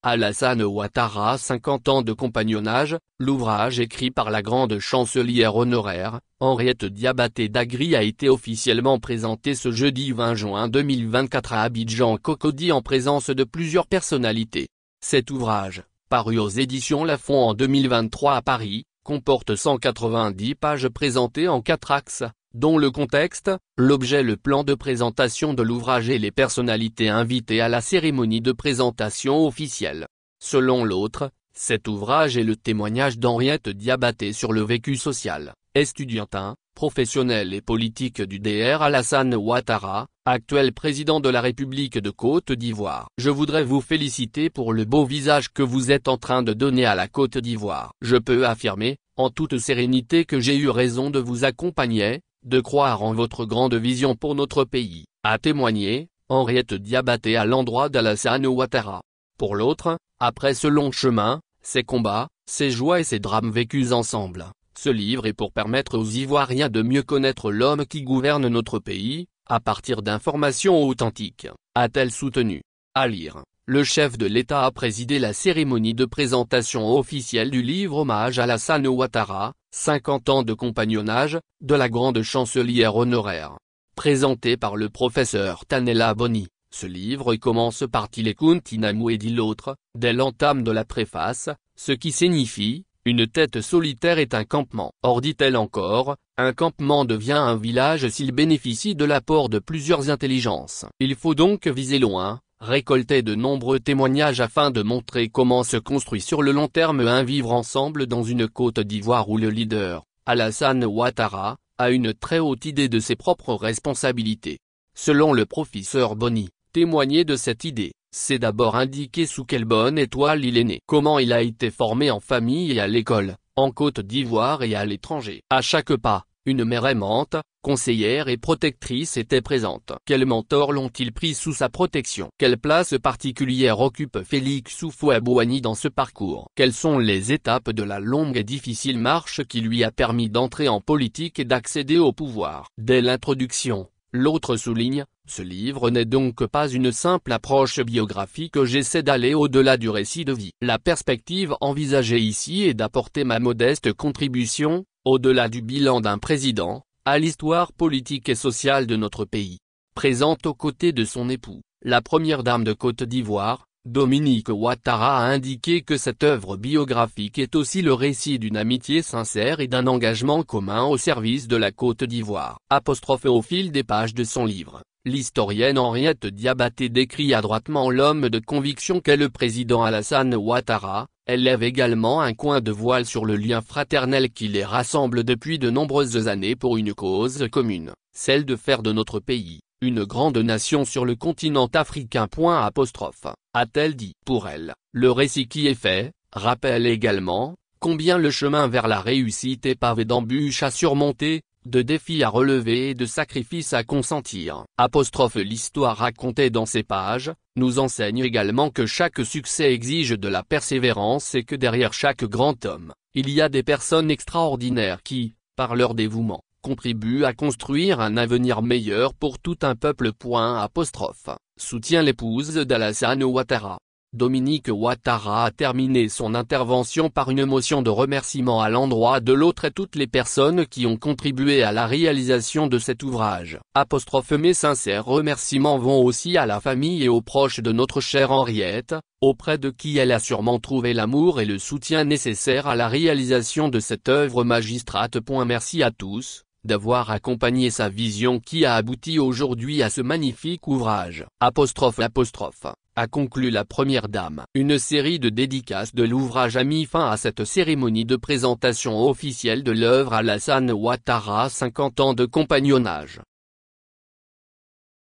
Alassane Ouattara 50 ans de compagnonnage, l'ouvrage écrit par la grande chancelière honoraire, Henriette Diabaté Dagri a été officiellement présenté ce jeudi 20 juin 2024 à Abidjan Cocody en présence de plusieurs personnalités. Cet ouvrage, paru aux éditions Lafon en 2023 à Paris, comporte 190 pages présentées en 4 axes, dont le contexte, l'objet, le plan de présentation de l'ouvrage et les personnalités invitées à la cérémonie de présentation officielle. Selon l'autre, cet ouvrage est le témoignage d'Henriette Diabaté sur le vécu social, estudiantin, professionnel et politique du Dr Alassane Ouattara, actuel président de la République de Côte d'Ivoire. Je voudrais vous féliciter pour le beau visage que vous êtes en train de donner à la Côte d'Ivoire. Je peux affirmer, en toute sérénité, que j'ai eu raison de vous accompagner, de croire en votre grande vision pour notre pays, a témoigné Henriette Diabaté à l'endroit d'Alassane Ouattara. Pour l'autre, après ce long chemin, ces combats, ces joies et ces drames vécus ensemble, ce livre est pour permettre aux Ivoiriens de mieux connaître l'homme qui gouverne notre pays, à partir d'informations authentiques, a-t-elle soutenu. À lire, le chef de l'État a présidé la cérémonie de présentation officielle du livre Hommage à Alassane Ouattara, 50 ans de compagnonnage, de la grande chancelière honoraire. Présenté par le professeur Tanella Boni, ce livre commence par Tilekuntinamou et dit l'autre, dès l'entame de la préface, ce qui signifie, une tête solitaire est un campement. Or dit-elle encore, un campement devient un village s'il bénéficie de l'apport de plusieurs intelligences. Il faut donc viser loin, récolter de nombreux témoignages afin de montrer comment se construit sur le long terme un vivre ensemble dans une Côte d'Ivoire où le leader, Alassane Ouattara, a une très haute idée de ses propres responsabilités. Selon le professeur Boni, témoigner de cette idée, c'est d'abord indiquer sous quelle bonne étoile il est né, comment il a été formé en famille et à l'école, en Côte d'Ivoire et à l'étranger. À chaque pas, une mère aimante, conseillère et protectrice était présente. Quels mentors l'ont-ils pris sous sa protection? Quelle place particulière occupe Félix Houphouët-Boigny dans ce parcours? Quelles sont les étapes de la longue et difficile marche qui lui a permis d'entrer en politique et d'accéder au pouvoir? Dès l'introduction, l'autre souligne, ce livre n'est donc pas une simple approche biographique, j'essaie d'aller au-delà du récit de vie. La perspective envisagée ici est d'apporter ma modeste contribution, au-delà du bilan d'un président, à l'histoire politique et sociale de notre pays. Présente aux côtés de son époux, la première dame de Côte d'Ivoire, Dominique Ouattara a indiqué que cette œuvre biographique est aussi le récit d'une amitié sincère et d'un engagement commun au service de la Côte d'Ivoire. Apostrophée au fil des pages de son livre, l'historienne Henriette Diabaté décrit adroitement l'homme de conviction qu'est le président Alassane Ouattara. Elle lève également un coin de voile sur le lien fraternel qui les rassemble depuis de nombreuses années pour une cause commune, celle de faire de notre pays, une grande nation sur le continent africain. A-t-elle dit. Pour elle, le récit qui est fait, rappelle également, combien le chemin vers la réussite est pavé d'embûches à surmonter, de défis à relever et de sacrifices à consentir. L'histoire racontée dans ces pages, nous enseigne également que chaque succès exige de la persévérance et que derrière chaque grand homme, il y a des personnes extraordinaires qui, par leur dévouement, contribuent à construire un avenir meilleur pour tout un peuple. Soutient l'épouse d'Alassane Ouattara. Dominique Ouattara a terminé son intervention par une motion de remerciement à l'endroit de l'autre et toutes les personnes qui ont contribué à la réalisation de cet ouvrage. Mes sincères remerciements vont aussi à la famille et aux proches de notre chère Henriette, auprès de qui elle a sûrement trouvé l'amour et le soutien nécessaires à la réalisation de cette œuvre magistrate. Merci à tous d'avoir accompagné sa vision qui a abouti aujourd'hui à ce magnifique ouvrage. A conclu la première dame. Une série de dédicaces de l'ouvrage a mis fin à cette cérémonie de présentation officielle de l'œuvre Alassane Ouattara 50 ans de compagnonnage.